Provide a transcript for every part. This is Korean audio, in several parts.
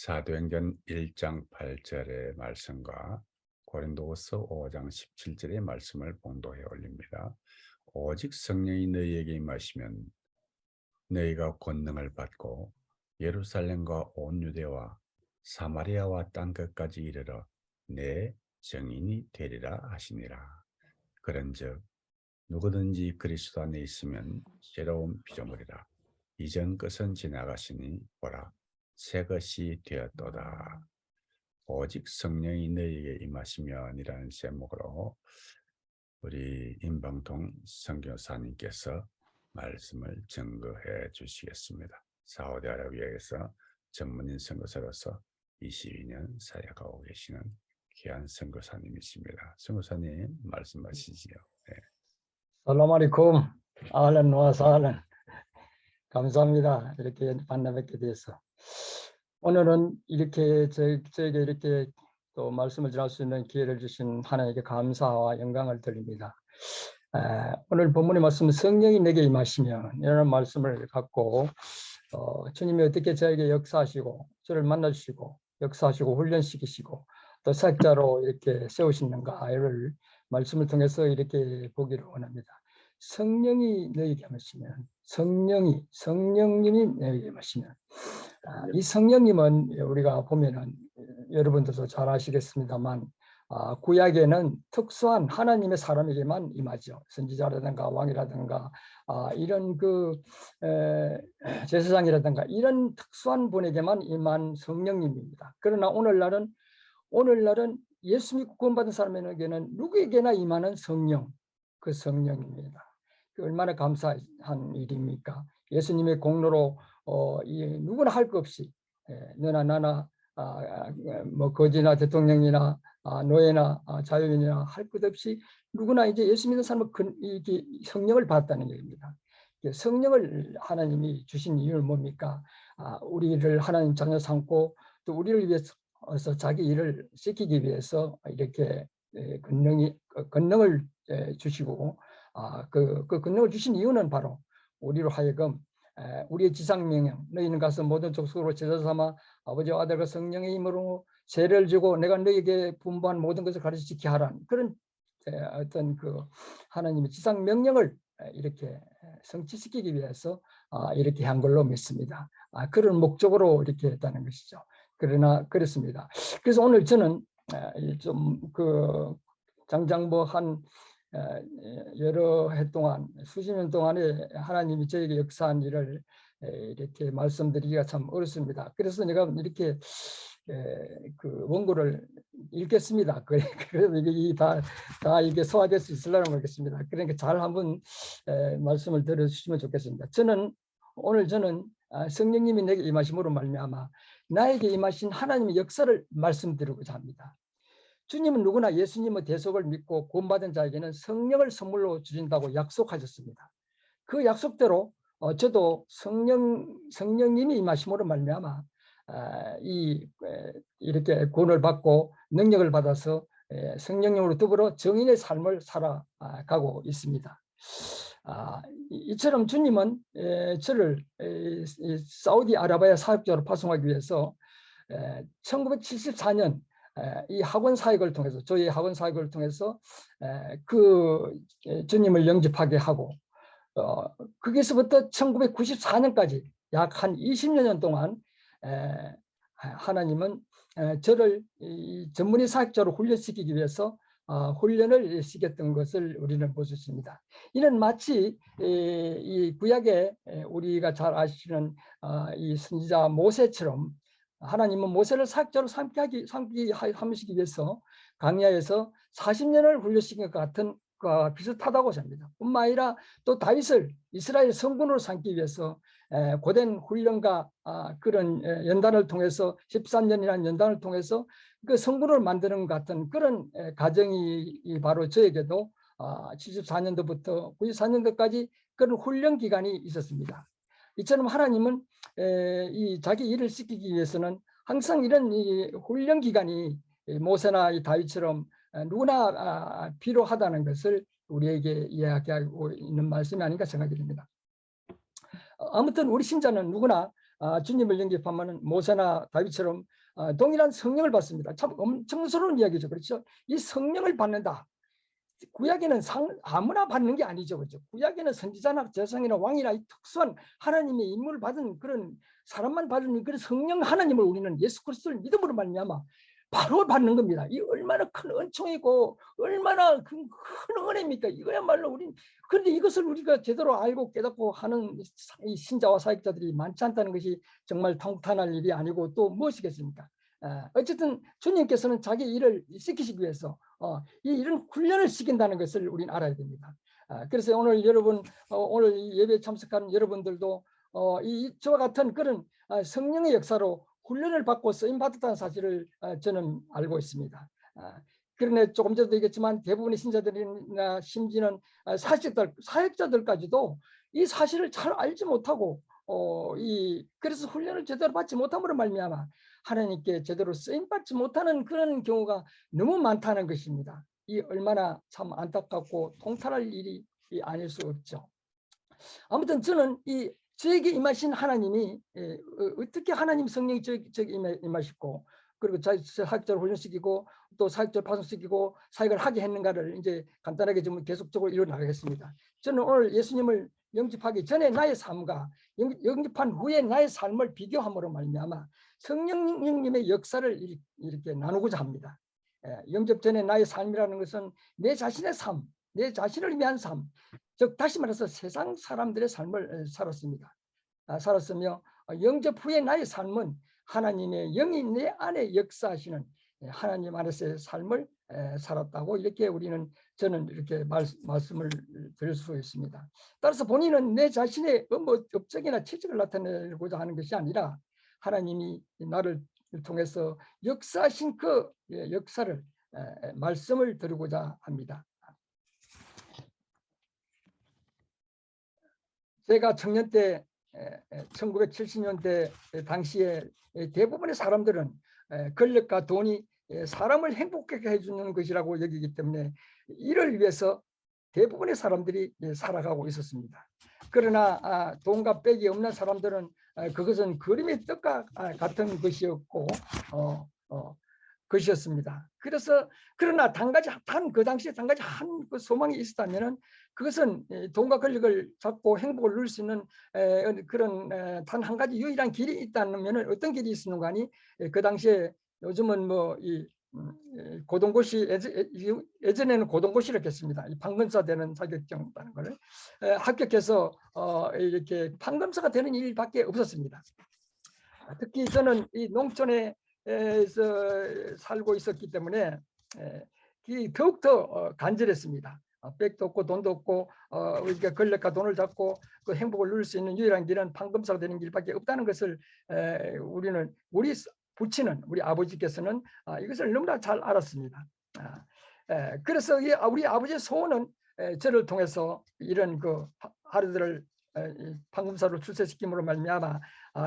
사도행전 1장 8절의 말씀과 고린도후서 5장 17절의 말씀을 봉독해 올립니다. 오직 성령이 너희에게 임하시면 너희가 권능을 받고 예루살렘과 온 유대와 사마리아와 땅 끝까지 이르러 내 증인이 되리라 하시니라. 그런즉 누구든지 그리스도 안에 있으면 새로운 피조물이라. 이전 것은 지나가시니 보라 새 것이 되었도다. 오직 성령이 너희에게 임하시면이라는 제목으로 우리 임방통 선교사님께서 말씀을 증거해 주시겠습니다. 사우디아라비아에서 전문인 선교사로서 22년 사역하고 계시는 귀한 선교사님이십니다. 선교사님 말씀하시지요. 네. 살람 알이쿰. 알란 와 살란. 감사합니다. 이렇게 만나 뵙게 돼서. 오늘은 이렇게 저에게 이렇게 또 말씀을 전할 수 있는 기회를 주신 하나님께 감사와 영광을 드립니다. 오늘 본문의 말씀은 성령이 내게 임하시면 이라는 말씀을 갖고 주님이 어떻게 저에게 역사하시고 저를 만나주시고 역사하시고 훈련시키시고 또 사역자로 이렇게 세우시는가를 말씀을 통해서 이렇게 보기를 원합니다. 성령이 너희에게 임하시면 성령님이 너희에게 임하시면 이 성령님은 우리가 보면은 여러분들도 잘 아시겠습니다만 구약에는 특수한 하나님의 사람에게만 임하죠. 선지자라든가 왕이라든가 이런 제사장이라든가 이런 특수한 분에게만 임한 성령님입니다. 그러나 오늘날은 예수 믿고 구원받은 사람에게는 누구에게나 임하는 성령, 그 성령입니다. 얼마나 감사한 일입니까? 예수님의 공로로 누구나 할 것 없이 너나 나나 뭐 거지나 대통령이나 노예나 자유인이나 할 것 없이 누구나 이제 예수 믿는 사람은 이게 성령을 받았다는 얘기입니다. 성령을 하나님이 주신 이유는 뭡니까? 우리를 하나님 자녀 삼고 또 우리를 위해서 자기 일을 시키기 위해서 이렇게 권능을 주시고 그 권능을 주신 이유는 바로 우리로 하여금 우리의 지상명령 너희는 가서 모든 족속으로 제자 삼아 아버지와 아들과 성령의 힘으로 세례를 주고 내가 너희에게 분부한 모든 것을 가르쳐 지키게 하라는 그런 어떤 그 하나님의 지상명령을 이렇게 성취시키기 위해서 이렇게 한 걸로 믿습니다. 그런 목적으로 이렇게 했다는 것이죠. 그러나 그렇습니다. 그래서 오늘 저는 좀 장장 한 여러 해 동안 수십 년 동안에 하나님이 저에게 역사한 일을 이렇게 말씀드리기가 참 어렵습니다. 그래서 내가 이렇게 그 원고를 읽겠습니다. 그래서 이게 다 이게 소화될 수 있으려면 모르겠습니다. 그러니까 잘 한번 말씀을 들어주시면 좋겠습니다. 오늘 저는 성령님이 내게 임하심으로 말미암아 나에게 임하신 하나님의 역사를 말씀드리고자 합니다. 주님은 누구나 예수님의 대속을 믿고 구원받은 자에게는 성령을 선물로 주신다고 약속하셨습니다. 그 약속대로 저도 성령님이 임하심으로 말미암아 이렇게 구원을 받고 능력을 받아서 성령님으로 더불어 정인의 삶을 살아가고 있습니다. 이처럼 주님은 저를 사우디아라비아 사역자로 파송하기 위해서 1974년 이 학원 사역을 통해서 저희 학원 사역을 통해서 주님을 영접하게 하고 거기서부터 1994년까지 약 한 20년 동안 하나님은 저를 전문의 사역자로 훈련시키기 위해서 훈련을 시켰던 것을 우리는 볼 수 있습니다. 이는 마치 이 구약에 우리가 잘 아시는 이 선지자 모세처럼 하나님은 모세를 사역자로 삼기 위해서 광야에서 40년을 훈련시킨 것 같은 비슷하다고 생각합니다. 뿐만 아니라 또 다윗을 이스라엘 성군으로 삼기 위해서 고된 훈련과 그런 연단을 통해서 13년이라는 연단을 통해서 그 성군을 만드는 것 같은 그런 과정이 바로 저에게도 74년도부터 94년도까지 그런 훈련 기간이 있었습니다. 이처럼 하나님은 이 자기 일을 시키기 위해서는 항상 이런 훈련 기간이 모세나 이 다윗처럼 누구나 필요하다는 것을 우리에게 이야기하고 있는 말씀이 아닌가 생각이 듭니다. 아무튼 우리 신자는 누구나 주님을 영접하면은 모세나 다윗처럼 동일한 성령을 받습니다. 참 엄청스러운 이야기죠. 그렇죠? 이 성령을 받는다. 구약에는 아무나 받는 게 아니죠. 그렇죠? 구약에는 선지자나 제사장이나 왕이나 이 특수한 하나님의 인물을 받은 그런 사람만 받는 그런 성령 하나님을 우리는 예수 그리스도를 믿음으로 말미암아 바로 받는 겁니다. 이 얼마나 큰 은총이고 얼마나 큰 은혜입니까? 이거야말로 우리 그런데 이것을 우리가 제대로 알고 깨닫고 하는 이 신자와 사역자들이 많지 않다는 것이 정말 통탄할 일이 아니고 또 무엇이겠습니까? 어쨌든 주님께서는 자기 일을 시키시기 위해서 이런 훈련을 시킨다는 것을 우리는 알아야 됩니다. 그래서 오늘 여러분 오늘 이 예배에 참석하는 여러분들도 저와 같은 그런 성령의 역사로 훈련을 받고 쓰임 받았다는 사실을 저는 알고 있습니다. 그런데 조금 전에도 얘기했지만 대부분의 신자들이나 심지어는 사역자들까지도 이 사실을 잘 알지 못하고 그래서 훈련을 제대로 받지 못함으로 말미암아 하나님께 제대로 쓰임 받지 못하는 그런 경우가 너무 많다는 것입니다. 이 얼마나 참 안타깝고 통탄할 일이 아닐 수 없죠. 아무튼 저는 저에게 임하신 하나님이 어떻게 하나님 성령이 저에게 임하시고 그리고 사역자를 훈련시키고 또 사역자를 파송시키고 사역을 하게 했는가를 이제 간단하게 좀 계속적으로 이어나가겠습니다. 저는 오늘 예수님을 영접하기 전에 나의 삶과 영접한 후에 나의 삶을 비교함으로 말미암아 성령님의 역사를 이렇게 나누고자 합니다. 영접 전에 나의 삶이라는 것은 내 자신의 삶, 내 자신을 위한 삶, 즉 다시 말해서 세상 사람들의 삶을 살았으며 영접 후에 나의 삶은 하나님의 영이 내 안에 역사하시는 하나님 안에서의 삶을 살았다고 이렇게 저는 이렇게 말씀을 드릴 수 있습니다. 따라서 본인은 내 자신의 업적이나 취직을 나타내고자 하는 것이 아니라 하나님이 나를 통해서 역사하신 그 역사를 말씀을 드리고자 합니다. 제가 청년 때 1970년대 당시에 대부분의 사람들은 권력과 돈이 사람을 행복하게 해주는 것이라고 여기기 때문에 이를 위해서 대부분의 사람들이 살아가고 있었습니다. 그러나 돈과 빽이 없는 사람들은 그것은 그림의 떡과 같은 것이었고 것이었습니다. 그러나 그 당시에 한 가지 그 소망이 있었다면은 그것은 돈과 권력을 잡고 행복을 누릴 수 있는 그런 단 한 가지 유일한 길이 있다면은 어떤 길이 있었는가 하니 그 당시에 요즘은 고등고시 예전에는 고등고시를 했습니다. 이 판검사 되는 자격증이라는 걸 합격해서 이렇게 판검사가 되는 일밖에 없었습니다. 특히 저는 이 농촌에 살고 있었기 때문에 더욱더 간절했습니다. 빽도 없고 돈도 없고 우리가 권력과 돈을 잡고 그 행복을 누릴 수 있는 유일한 길은 판검사가 되는 길밖에 없다는 것을 우리 부친은 우리 아버지께서는 이것을 너무나 잘 알았습니다. 그래서 우리 아버지의 소원은 저를 통해서 이런 그 하루들을 판검사로 출세시킴으로 말미암아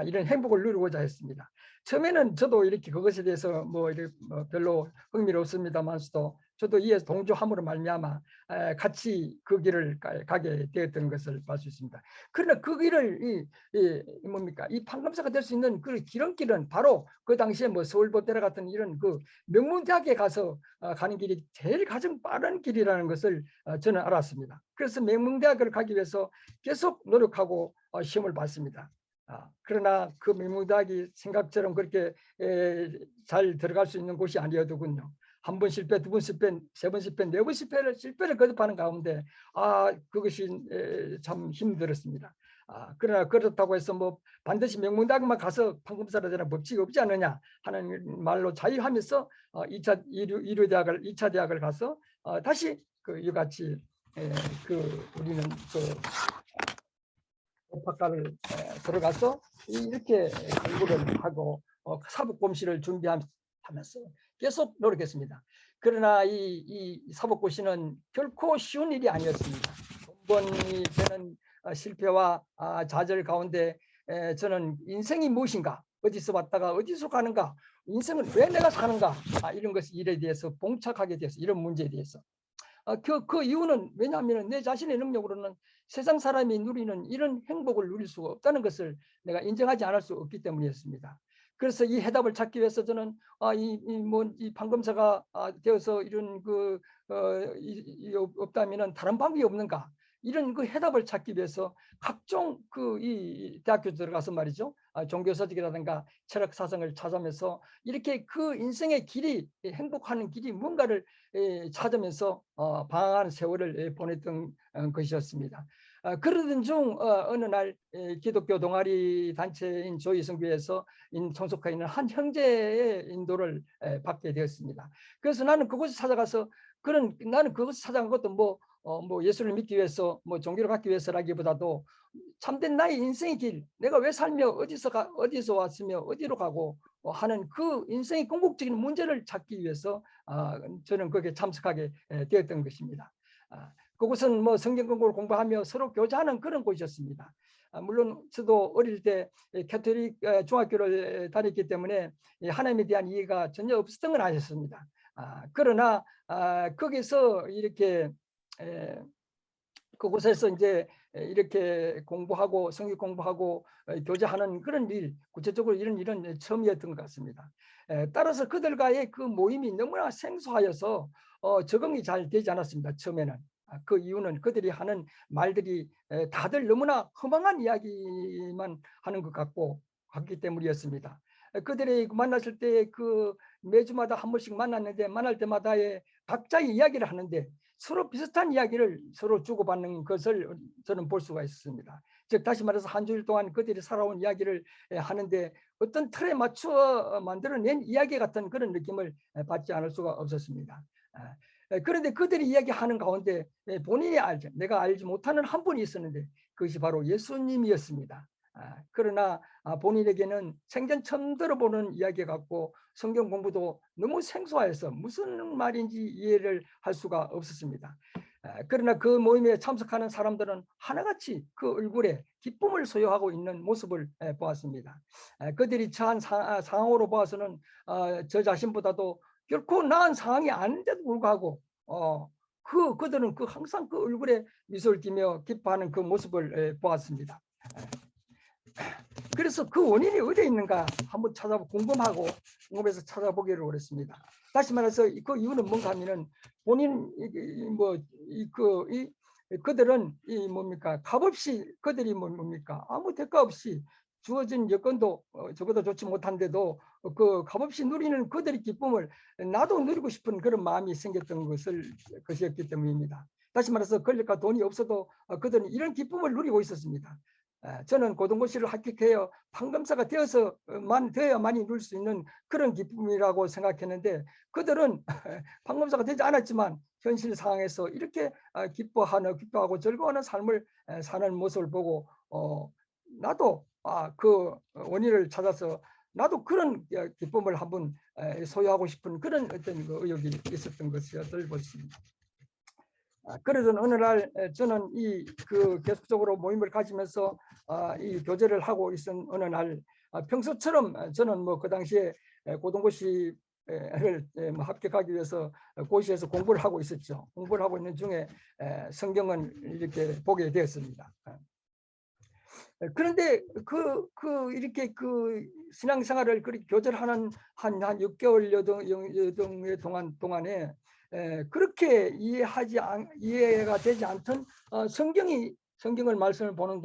이런 행복을 누리고자 했습니다. 처음에는 저도 이렇게 그것에 대해서 별로 흥미롭습니다만서도 저도 이에 동조함으로 말미암아 같이 그 길을 가게 되었던 것을 볼 수 있습니다. 그러나 그 길을 이 판검사가 될 수 있는 그 기름길은 바로 그 당시에 서울보대라 같은 이런 그 명문대학에 가서 가는 길이 제일 가장 빠른 길이라는 것을 저는 알았습니다. 그래서 명문대학을 가기 위해서 계속 노력하고 시험을 봤습니다. 그러나 그 명문대학이 생각처럼 그렇게 잘 들어갈 수 있는 곳이 아니었더군요. 한 번 실패, 두 번 실패, 세 번 실패, 네 번 실패를 거듭하는 가운데 그것이 참 힘들었습니다. 그러나 그렇다고 해서 반드시 명문대학만 가서 판검사를 되는 법칙이 없지 않느냐 하는 말로 자유하면서 2차 대학을 가서 다시 이같이 우리는 법학과를 들어가서 이렇게 공부를 하고 사법고시를 준비하면서 계속 노력했습니다. 그러나 이 사법고시는 결코 쉬운 일이 아니었습니다. 번번이 되는 실패와 좌절 가운데 저는 인생이 무엇인가, 어디서 왔다가 어디서 가는가, 인생은 왜 내가 사는가 이런 일에 대해서 봉착하게 돼서 이런 문제에 대해서 그 이유는 왜냐하면 내 자신의 능력으로는 세상 사람이 누리는 이런 행복을 누릴 수가 없다는 것을 내가 인정하지 않을 수 없기 때문이었습니다. 그래서 이 해답을 찾기 위해서 저는 이 판검사가 되어서 이런 없다면은 다른 방법이 없는가, 이런 그 해답을 찾기 위해서 각종 이 대학교 들어가서 말이죠, 종교서적이라든가 철학 사상을 찾으면서 이렇게 그 인생의 길이, 행복하는 길이 뭔가를 찾으면서 방황하는 세월을 보냈던 것이었습니다. 그러던 중 어느 날 기독교 동아리 단체인 조이성교회에서 총속하에 있는 한 형제의 인도를 받게 되었습니다. 그래서 나는 그곳에 찾아가서 나는 그것을 찾아간 것도 뭐 예수를 믿기 위해서, 뭐 종교를 갖기 위해서라기보다도 참된 나의 인생의 길, 내가 왜 살며 어디서 왔으며 어디로 가고 하는 그 인생의 궁극적인 문제를 찾기 위해서 저는 거기에 참석하게 되었던 것입니다. 그곳은 뭐 성경 공부를 공부하며 서로 교제하는 그런 곳이었습니다. 물론 저도 어릴 때 캐톨릭 중학교를 다녔기 때문에 하나님에 대한 이해가 전혀 없었던 건 아니었습니다. 그러나 거기서 이렇게 그곳에서 이제 이렇게 공부하고 성경 공부하고 교제하는 그런 일, 구체적으로 이런 일은 처음이었던 것 같습니다. 따라서 그들과의 그 모임이 너무나 생소하여서 적응이 잘 되지 않았습니다. 처음에는. 그 이유는 그들이 하는 말들이 다들 너무나 허망한 이야기만 하는 것 같기 때문이었습니다. 그들이 만났을 때 매주마다 한 번씩 만났는데 만날 때마다의 각자의 이야기를 하는데 서로 비슷한 이야기를 서로 주고받는 것을 저는 볼 수가 있습니다. 즉 다시 말해서 한 주일 동안 그들이 살아온 이야기를 하는데 어떤 틀에 맞추어 만들어낸 이야기 같은 그런 느낌을 받지 않을 수가 없었습니다. 그런데 그들이 이야기하는 가운데 본인이 내가 알지 못하는 한 분이 있었는데 그것이 바로 예수님이었습니다. 그러나 본인에게는 생전 처음 들어보는 이야기 같고 성경 공부도 너무 생소해서 무슨 말인지 이해를 할 수가 없었습니다. 그러나 그 모임에 참석하는 사람들은 하나같이 그 얼굴에 기쁨을 소유하고 있는 모습을 보았습니다. 그들이 처한 상황으로 보아서는 저 자신보다도 결코 나은 상황이 아닌데도 불구하고 그들은 항상 그 얼굴에 미소를 띠며 기뻐하는 그 모습을 보았습니다. 그래서 그 원인이 어디에 있는가 한번 궁금해서 찾아보기를 원했습니다. 다시 말해서 그 이유는 뭔가 하면은 그들은 값없이 그들이 뭡니까 아무 대가 없이 주어진 여건도 적어도 좋지 못한데도 그 값없이 누리는 그들의 기쁨을 나도 누리고 싶은 그런 마음이 생겼던 것이었기 때문입니다. 다시 말해서 권력과 돈이 없어도 그들은 이런 기쁨을 누리고 있었습니다. 저는 고등고시를 합격해야 판검사가 되어야만이 누릴 수 있는 그런 기쁨이라고 생각했는데 그들은 판검사가 되지 않았지만 현실 상황에서 이렇게 기뻐하고 즐거워하는 삶을 사는 모습을 보고 나도 그 원인을 찾아서 나도 그런 기쁨을 한번 소유하고 싶은 그런 어떤 의욕이 있었던 것을 볼 수 있습니다. 그래서 어느 날 저는 계속적으로 모임을 가지면서 이 교제를 하고 있은 어느 날 평소처럼 저는 뭐 그 당시에 고등고시를 합격하기 위해서 고시에서 공부를 하고 있었죠. 공부를 하고 있는 중에 성경을 이렇게 보게 되었습니다. 그런데 이렇게 신앙생활을 그렇게 교제하는 한 6개월 여동의 동안에 그렇게 이해가 되지 않던 성경을 말씀을 보는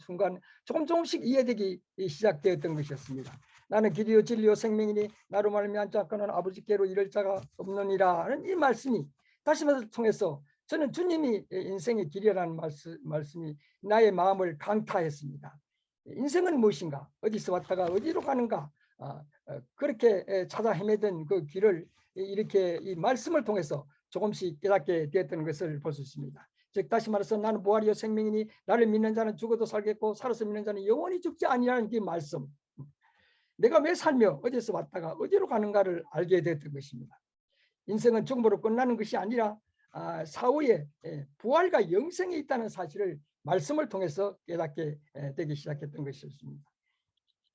순간 조금씩 이해되기 시작되었던 것이었습니다. 나는 길이요 진리요 생명이니 나로 말미암지 않고는 아버지께로 이를 자가 없느니라는 이 말씀이 다시 말해서 통해서 저는 주님이 인생의 길이라는 말씀이 나의 마음을 강타했습니다. 인생은 무엇인가? 어디서 왔다가 어디로 가는가? 그렇게 찾아 헤매던 그 길을 이렇게 이 말씀을 통해서 조금씩 깨닫게 되었던 것을 볼 수 있습니다. 즉 다시 말해서 나는 부활이요 생명이니 나를 믿는 자는 죽어도 살겠고 살아서 믿는 자는 영원히 죽지 아니하는 그 말씀. 내가 왜 살며 어디서 왔다가 어디로 가는가를 알게 되었던 것입니다. 인생은 죽음으로 끝나는 것이 아니라 사후에 부활과 영생이 있다는 사실을 말씀을 통해서 깨닫게 되기 시작했던 것이었습니다.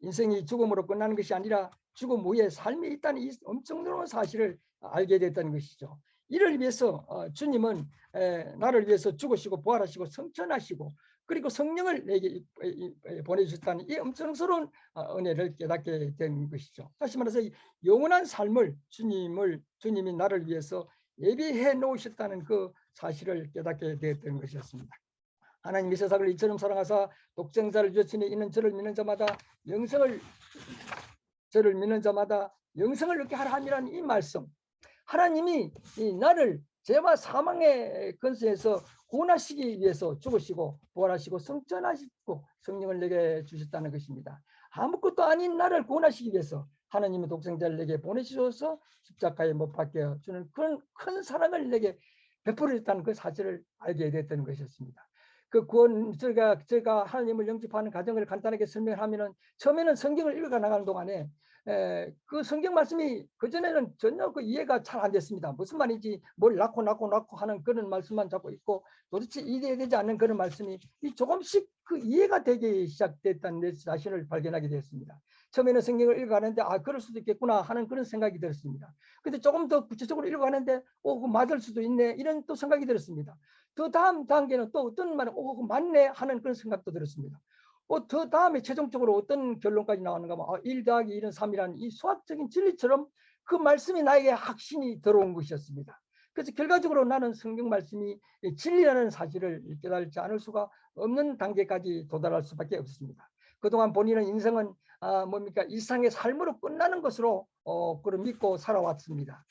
인생이 죽음으로 끝나는 것이 아니라 죽음 후에 삶이 있다는 이 엄청 놀라운 사실을 알게 됐다는 것이죠. 이를 위해서 주님은 나를 위해서 죽으시고 부활하시고 성천하시고 그리고 성령을 내게 보내주셨다는 이 엄청스러운 은혜를 깨닫게 된 것이죠. 다시 말해서 영원한 삶을 주님이 나를 위해서 예비해 놓으셨다는 그 사실을 깨닫게 되었던 것이었습니다. 하나님이 세상을 이처럼 사랑하사 독생자를 주시니 이는 저를 믿는 자마다 영생을 얻게 하라 함이라는 이 말씀, 하나님이 나를 죄와 사망의 근세에서 구원하시기 위해서 죽으시고 부활하시고 성천하시고 성령을 내게 주셨다는 것입니다. 아무것도 아닌 나를 구원하시기 위해서 하나님의 독생자를 내게 보내주셔서 십자가에 못 박혀 주는 그런 큰 사랑을 내게 베풀었다는 그 사실을 알게 됐던 것이었습니다. 그 구원, 제가 하나님을 영접하는 과정을 간단하게 설명하면은, 처음에는 성경을 읽어 나가는 동안에 그 성경 말씀이 그전에는 전혀 그 이해가 잘 안 됐습니다. 무슨 말인지 뭘 낳고 하는 그런 말씀만 잡고 있고 도대체 이해되지 않는 그런 말씀이 조금씩 그 이해가 되기 시작됐다는 내 자신을 발견하게 되었습니다. 처음에는 성경을 읽어가는데 그럴 수도 있겠구나 하는 그런 생각이 들었습니다. 근데 조금 더 구체적으로 읽어가는데 그거 맞을 수도 있네 이런 또 생각이 들었습니다. 더 다음 단계는 또 어떤 말은 그거 맞네 하는 그런 생각도 들었습니다. 더 다음에 최종적으로 어떤 결론까지 나오는가 하면 1 더하기 1은 3이라는 이 수학적인 진리처럼 그 말씀이 나에게 확신이 들어온 것이었습니다. 그래서 결과적으로 나는 성경 말씀이 진리라는 사실을 깨달지 않을 수가 없는 단계까지 도달할 수밖에 없습니다. 그동안 본인의 인생은 일상의 삶으로 끝나는 것으로 그걸 믿고 살아왔습니다.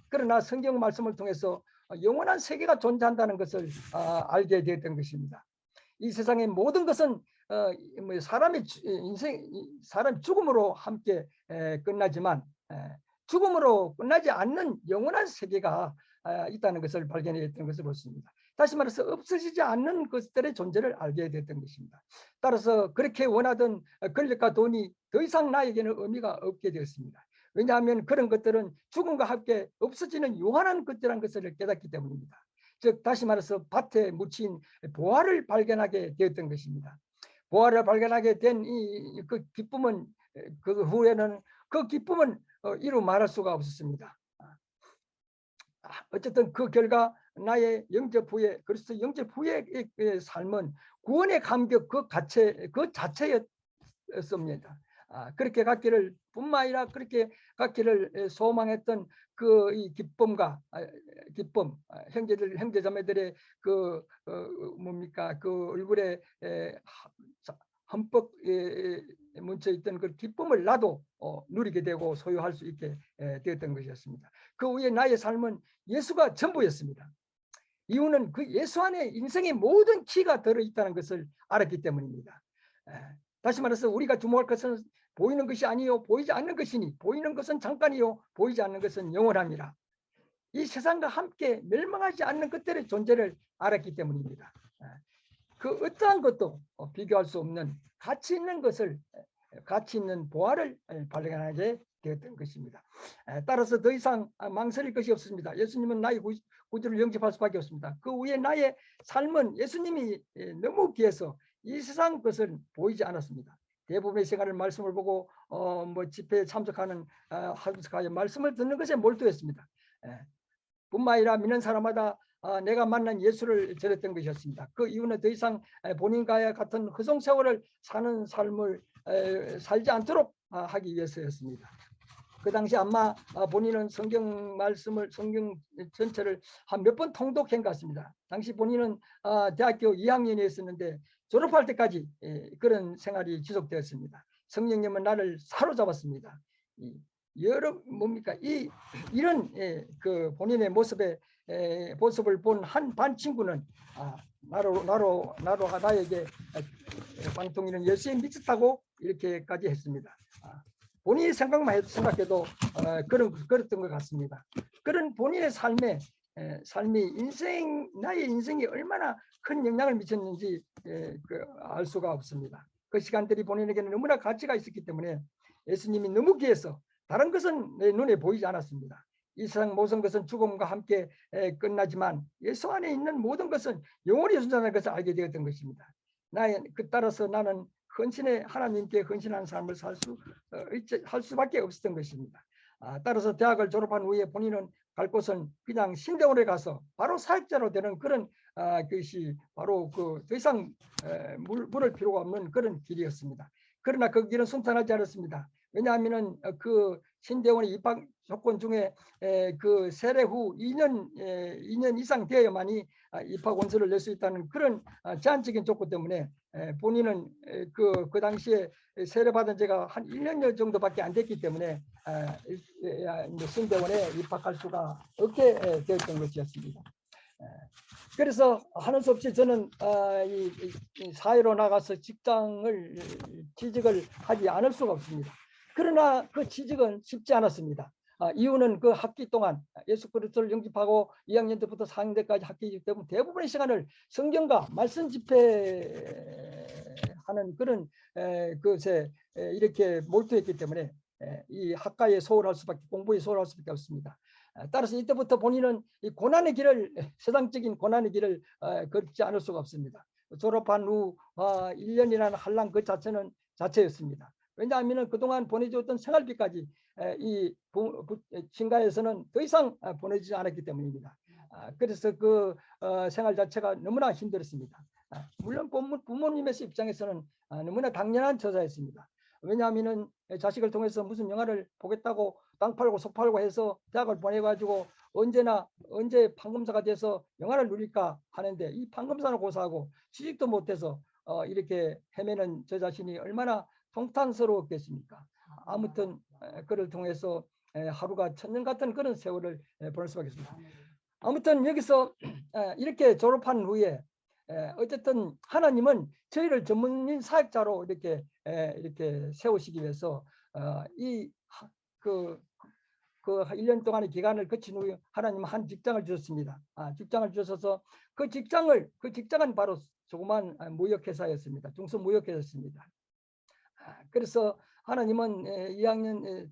그러나 성경 말씀을 통해서 영원한 세계가 존재한다는 것을 알게 되었던 것입니다. 이 세상의 모든 것은 사람의 인생, 사람 죽음으로 함께 끝나지만 죽음으로 끝나지 않는 영원한 세계가 있다는 것을 발견했던 것을 보십니다. 다시 말해서 없어지지 않는 것들의 존재를 알게 됐던 것입니다. 따라서 그렇게 원하던 권력과 돈이 더 이상 나에게는 의미가 없게 되었습니다. 왜냐하면 그런 것들은 죽음과 함께 없어지는 유한한 것이라는 것을 깨닫기 때문입니다. 즉 다시 말해서 밭에 묻힌 보화를 발견하게 되었던 것입니다. 보화를 발견하게 된 그 기쁨은 그 후에는 그 기쁨은 이루 말할 수가 없었습니다. 어쨌든 그 결과 나의 영접 후에 그리스도 영접 후의 삶은 구원의 감격 그 자체였습니다. 그렇게 갖기를 뿐만 아니라 그렇게 갖기를 소망했던 그 이 기쁨과 기쁨, 형제자매들의 그 그 얼굴에 흠뻑 뭉쳐 있던 그 기쁨을 나도 누리게 되고 소유할 수 있게 되었던 것이었습니다. 그 후에 나의 삶은 예수가 전부였습니다. 이유는 그 예수 안에 인생의 모든 키가 들어있다는 것을 알았기 때문입니다. 다시 말해서 우리가 주목할 것은 보이는 것이 아니요 보이지 않는 것이니 보이는 것은 잠깐이요 보이지 않는 것은 영원함이라. 이 세상과 함께 멸망하지 않는 것들의 존재를 알았기 때문입니다. 그 어떠한 것도 비교할 수 없는 가치 있는 보화를 발견하게 되었던 것입니다. 따라서 더 이상 망설일 것이 없습니다. 예수님은 나의 구주를 영접할 수밖에 없습니다. 그 후에 나의 삶은 예수님이 너무 귀해서 이 세상 것은 보이지 않았습니다. 대부분의 시간을 말씀을 보고 집회에 참석하는 하루스카의 말씀을 듣는 것에 몰두했습니다. 뿐만 아니라 믿는 사람마다 내가 만난 예수를 전했던 것이었습니다. 그 이유는 더 이상 본인과 같은 허송 세월을 사는 삶을 살지 않도록 하기 위해서였습니다. 그 당시 아마 본인은 성경 전체를 한 몇 번 통독한 것 같습니다. 당시 본인은 대학교 2학년에 있었는데 졸업할 때까지 그런 생활이 지속되었습니다. 성령님은 나를 사로잡았습니다. 이런 그 본인의 모습을 본 한 반 친구는 나에게 방통위는 예수에 미쳤다고 이렇게까지 했습니다. 본인의 생각해도 그랬던 것 같습니다. 그런 본인의 삶이 나의 인생이 얼마나 큰 영향을 미쳤는지 알 수가 없습니다. 그 시간들이 본인에게는 너무나 가치가 있었기 때문에 예수님이 너무 귀해서 다른 것은 내 눈에 보이지 않았습니다. 이 세상 모든 것은 죽음과 함께 끝나지만 예수 안에 있는 모든 것은 영원히 존재하는 것을 알게 되었던 것입니다. 따라서 나는 하나님께 헌신한 삶을 할 수밖에 없었던 것입니다. 따라서 대학을 졸업한 후에 본인은 갈 곳은 그냥 신대원에 가서 바로 사역자로 되는 그런 것이 바로 그 더 이상 물을 필요가 없는 그런 길이었습니다. 그러나 그 길은 순탄하지 않았습니다. 왜냐하면은 그 신대원의 입학 조건 중에 그 세례 후 2년 이상 되어야만이 입학 원서를 낼 수 있다는 그런 제한적인 조건 때문에 본인은 그 당시에 세례받은 지가 한 1년 정도밖에 안 됐기 때문에 신대원에 입학할 수가 없게 되었던 것이었습니다. 그래서 하는 수 없이 저는 이 사회로 나가서 직장을 취직을 하지 않을 수가 없습니다. 그러나 그 취직은 쉽지 않았습니다. 이유는 그 학기 동안 예수 그리스도를 영접하고 2학년 때부터 4학년 때까지 학기이기 때문에 대부분의 시간을 성경과 말씀 집회하는 그런 것에 이렇게 몰두했기 때문에 이 학과에 소홀할 수밖에, 공부에 소홀할 수밖에 없습니다. 따라서 이때부터 본인은 이 고난의 길을, 세상적인 고난의 길을 걷지 않을 수가 없습니다. 졸업한 후 1년이라는 한란 그 자체는 자체였습니다. 왜냐하면 그동안 보내주었던 생활비까지 이 친가에서는 더 이상 보내주지 않았기 때문입니다. 그래서 그 생활 자체가 너무나 힘들었습니다. 물론 부모님의 입장에서는 너무나 당연한 처사였습니다. 왜냐하면 자식을 통해서 무슨 영화를 보겠다고 땅 팔고 소 팔고 해서 대학을 보내가지고 언제 판검사가 돼서 영화를 누릴까 하는데 이 판검사를 고사하고 취직도 못해서 이렇게 헤매는 저 자신이 얼마나 통탄스러웠겠습니까? 아무튼 그를 통해서 하루가 천년 같은 그런 세월을 보낼 수밖에 없습니다. 아무튼 여기서 이렇게 졸업한 후에 어쨌든 하나님은 저희를 전문인 사역자로 이렇게 세우시기 위해서 그 1년 동안의 기간을 거친 후에 하나님은 한 직장을 주셨습니다. 직장을 주셔서 그 직장은 바로 조그만 무역회사였습니다. 중소무역회사였습니다. 그래서 하나님은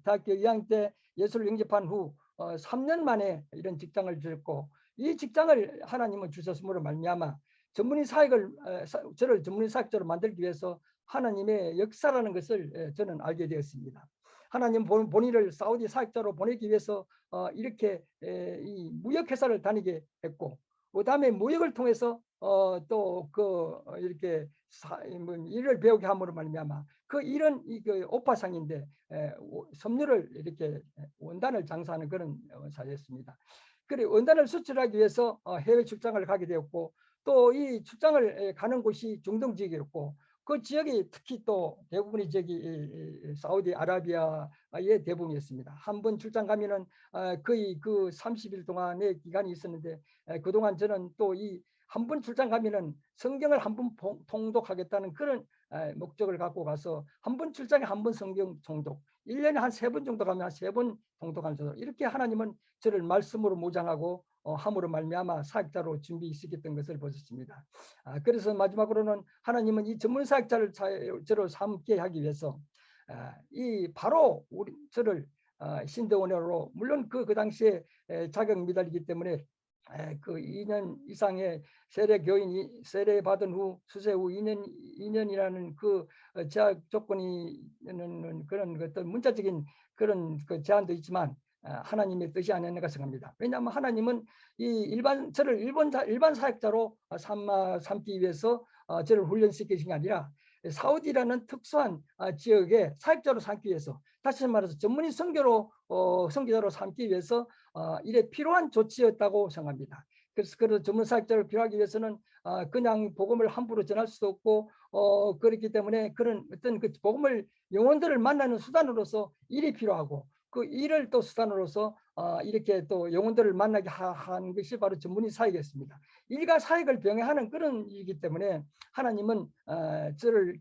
대학교 2학년 때 예수를 영접한 후 3년 만에 이런 직장을 주셨고, 이 직장을 하나님은 주셨음으로 말미암아 저를 전문의 사역자로 만들기 위해서 하나님의 역사라는 것을 저는 알게 되었습니다. 하나님 본인을 사우디 사역자로 보내기 위해서 이렇게 이 무역회사를 다니게 했고, 그 다음에 무역을 통해서 또 이렇게 일을 배우게 함으로 말미암아 그 일은 그 오파상인데 섬유를 이렇게 원단을 장사하는 그런 사였습니다. 그래 원단을 수출하기 위해서 해외 출장을 가게 되었고, 또 이 출장을 가는 곳이 중동 지역이었고, 그 지역이 특히 또 대부분이 사우디아라비아의 대부분이었습니다. 한 번 출장 가면은 거의 그 30일 동안의 기간이 있었는데, 그동안 저는 또 이 한 번 출장 가면은 성경을 한 번 통독하겠다는 그런 목적을 갖고 가서 한 번 출장에 한 번 성경 통독, 1년에 한 3번 정도 가면 한 3번 통독하는 정도, 이렇게 하나님은 저를 말씀으로 무장하고 함으로 말미암아 사역자로 준비시켰던 것을 보셨습니다. 그래서 마지막으로는 하나님은 이 전문 사역자를 저를 삼게 하기 위해서 바로 저를 신대원으로, 물론 그 당시에 자격 미달이기 때문에 그 2년 이상의 세례 받은 후 수세 후 2년이라는 그 제약 조건이 있는 그런 것들 문자적인 그런 그 제한도 있지만 하나님의 뜻이 아니었는가 생각합니다. 왜냐하면 하나님은 저를 일반 사역자로 삼기 위해서 저를 훈련시키신 게 아니라 사우디라는 특수한 지역에 사역자로 삼기 위해서, 다시 말해서 전문인 선교자로 삼기 위해서 이래 필요한 조치였다고 생각합니다. 그래서 전문 사역자를 필요하기 위해서는 그냥 복음을 함부로 전할 수도 없고, 그렇기 때문에 그런 어떤 그 복음을 영혼들을 만나는 수단으로서 일이 필요하고, 그 일을 또 수단으로서 이렇게 또 영혼들을 만나게 하는 것이 바로 전문인 사역이었습니다. 일과 사역을 병행하는 그런 일이기 때문에 하나님은 저를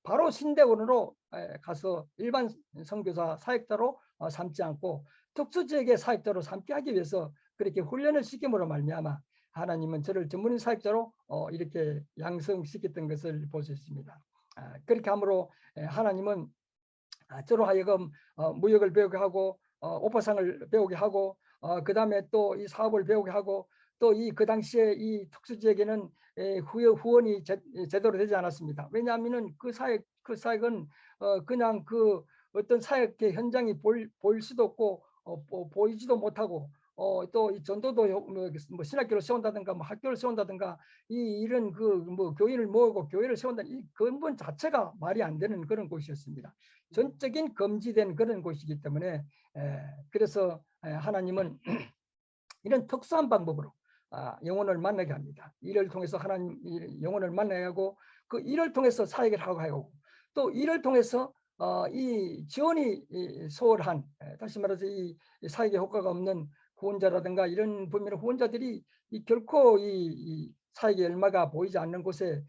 바로 신대원으로 가서 일반 선교사 사역자로 삼지 않고 특수지역의 사역자로 삼게 하기 위해서 그렇게 훈련을 시킴으로 말미암아 하나님은 저를 전문인 사역자로 이렇게 양성시켰던 것을 볼 수 있습니다. 그렇게 함으로 하나님은 저로 하여금 무역을 배우게 하고 오파상을 배우게 하고, 그 다음에 또 이 사업을 배우게 하고, 또 그 당시에 이 특수지역에는 후원이 제대로 되지 않았습니다. 왜냐하면은 그 사역은 그냥 그 어떤 사역의 현장이 보일 수도 없고 보이지도 못하고 또 이 전도도 뭐 신학교를 세운다든가 뭐 학교를 세운다든가 이런 그 뭐 교인을 모으고 교회를 세운다 이 근본 자체가 말이 안 되는 그런 곳이었습니다. 전적인 금지된 그런 곳이기 때문에 그래서 하나님은 이런 특수한 방법으로 영혼을 만나게 합니다. 이를 통해서 하나님 영혼을 만나게 하고 그 일을 통해서 사역을 하고 하고 또 이를 통해서 이 지원이 소홀한 다시 말해서 이 사역의 효과가 없는 후원자라든가 이런 분명히 후원자들이 결코 이 사역의 열마가 보이지 않는 곳에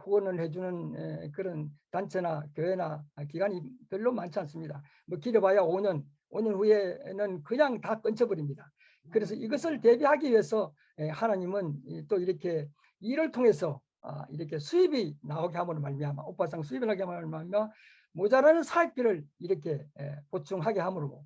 후원을 해주는 그런 단체나 교회나 기관이 별로 많지 않습니다. 뭐 길어봐야 5년 후에는 그냥 다 끊쳐버립니다. 그래서 이것을 대비하기 위해서 하나님은 또 이렇게 일을 통해서 이렇게 수입이 나오게 함으로 말미암아 오빠상 수입을 하게 함으로 말미암아 모자라는 사역비를 이렇게 보충하게 함으로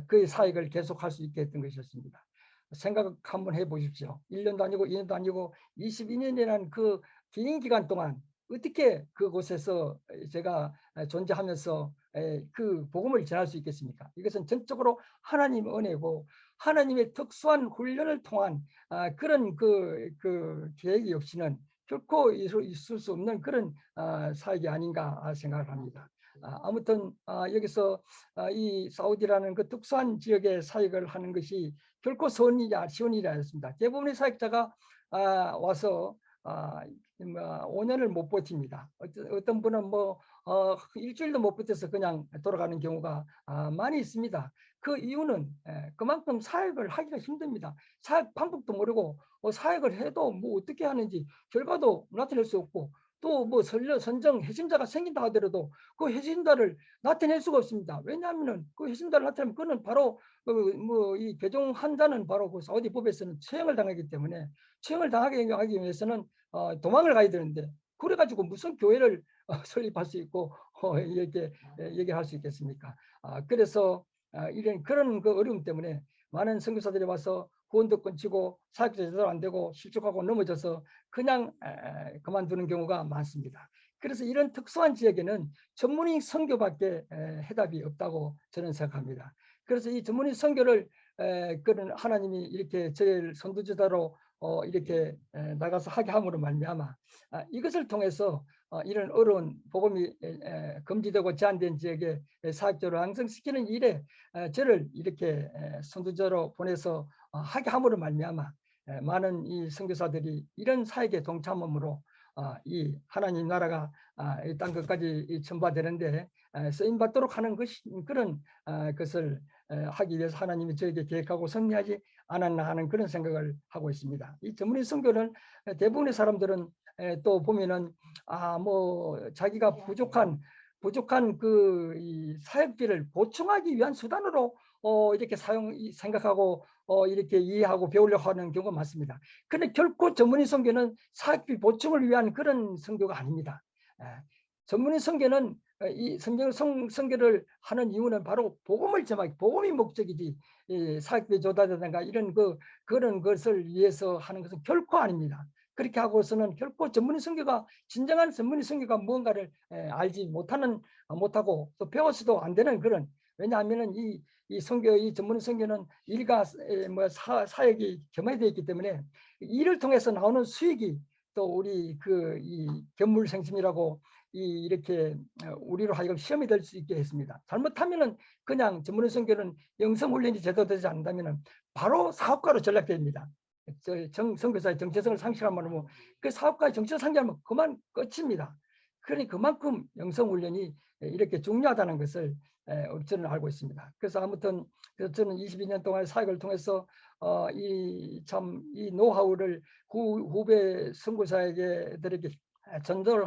그 사역을 계속할 수 있게 했던 것이었습니다. 생각 한번 해보십시오. 1년도 아니고 2년도 아니고 22년이라는 그 긴 기간 동안 어떻게 그곳에서 제가 존재하면서 그 복음을 전할 수 있겠습니까? 이것은 전적으로 하나님의 은혜고 하나님의 특수한 훈련을 통한 그런 그 계획이 없이는 결코 있을 수 없는 그런 사역이 아닌가 생각을 합니다. 아무튼 여기서 이 사우디라는 그 특수한 지역에 사역을 하는 것이 결코 쉬운 일이 아니었습니다. 대부분의 사역자가 와서 5년을 못 버팁니다. 어떤 분은 뭐 일주일도 못 버텨서 그냥 돌아가는 경우가 많이 있습니다. 그 이유는 그만큼 사역을 하기가 힘듭니다. 사역 방법도 모르고 사역을 해도 뭐 어떻게 하는지 결과도 나타낼 수 없고 또 뭐 선정 해신자가 생긴다 하더라도 그 해신자를 나타낼 수가 없습니다. 왜냐하면 그 해신자를 나타내면 그는 바로 뭐 이 개종한 자는 바로 그 사우디 법에서는 처형을 당하기 때문에 처형을 당하게 하기 위해서는 도망을 가야 되는데 그래가지고 무슨 교회를 설립할 수 있고 이렇게 얘기할 수 있겠습니까? 그래서 이런 그런 그 어려움 때문에 많은 선교사들이 와서 후원도 끊치고 사역도 제대로 안 되고 실족하고 넘어져서 그냥 그만두는 경우가 많습니다. 그래서 이런 특수한 지역에는 전문의 선교밖에 해답이 없다고 저는 생각합니다. 그래서 이 전문의 선교를 그런 하나님이 이렇게 저를 선두주자로 이렇게 나가서 하게 함으로 말미암아 이것을 통해서 이런 어려운 복음이 금지되고 제한된 지역에 사역자로 양성시키는 일에 저를 이렇게 선두자로 보내서 하게 함으로 말미암아 많은 이 선교사들이 이런 사역에 동참함으로 이 하나님 나라가 이 땅 끝까지 전파되는데 쓰임 받도록 하는 그런 것을 하기 위해서 하나님이 저에게 계획하고 섭리하지 않았나 하는 그런 생각을 하고 있습니다. 이 전문의 선교는 대부분의 사람들은 또 보면은 뭐 자기가 부족한 그 이 사역비를 보충하기 위한 수단으로 이렇게 생각하고 이렇게 이해하고 배우려고 하는 경우가 많습니다. 그런데 결코 전문의 선교는 사역비 보충을 위한 그런 선교가 아닙니다. 전문의 선교는 이 선교를 하는 이유는 바로 복음을 전하기, 복음이 목적이지 사역비 조달이라든가 이런 그런 것을 위해서 하는 것은 결코 아닙니다. 그렇게 하고서는 결코 전문의 선교가 진정한 전문의 선교가 무언가를 알지 못하고 또 배워서도 안 되는 그런 왜냐하면은 이 선교 이 전문의 선교는 일과 뭐 사역이 겸해되어 있기 때문에 이를 통해서 나오는 수익이 또 우리 이 견물생심이라고 이렇게 우리로 하여금 시험이 될 수 있게 했습니다. 잘못하면은 그냥 전문의 선교는 영성 훈련이 제대로 되지 않는다면은 바로 사업가로 전락됩니다. 선교사의 정체성을 상실하면 그 사업가의 정체성을 상실하면 그만 끝입니다. 그러니 그만큼 영성 훈련이 이렇게 중요하다는 것을 저는 알고 있습니다. 그래서 아무튼 저는 22년 동안 사역을 통해서 이 노하우를 후배 선교사에게들에게 전도를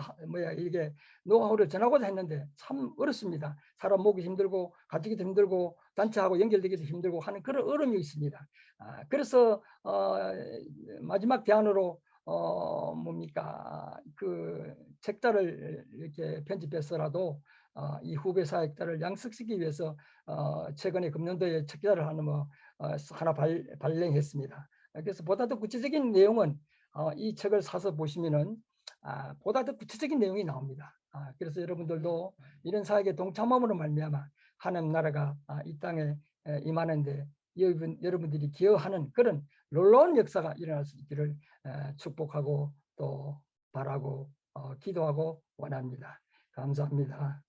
이게 노하우를 전하고자 했는데 참 어렵습니다. 사람 모기 힘들고 가지기도 힘들고 단체하고 연결되기도 힘들고 하는 그런 어려움이 있습니다. 그래서 마지막 대안으로 뭡니까 그 책자를 이렇게 편집해서라도 이 후배 사역자를 양성시키기 위해서 최근에 금년도에 책자를 하나 발행했습니다. 그래서 보다 더 구체적인 내용은 이 책을 사서 보시면은 보다 더 구체적인 내용이 나옵니다. 그래서 여러분들도 이런 사역에 동참함으로 말미암아 하나님 나라가 이 땅에 임하는데 여러분들이 기여하는 그런 놀라운 역사가 일어날 수 있기를 축복하고 또 바라고 기도하고 원합니다. 감사합니다.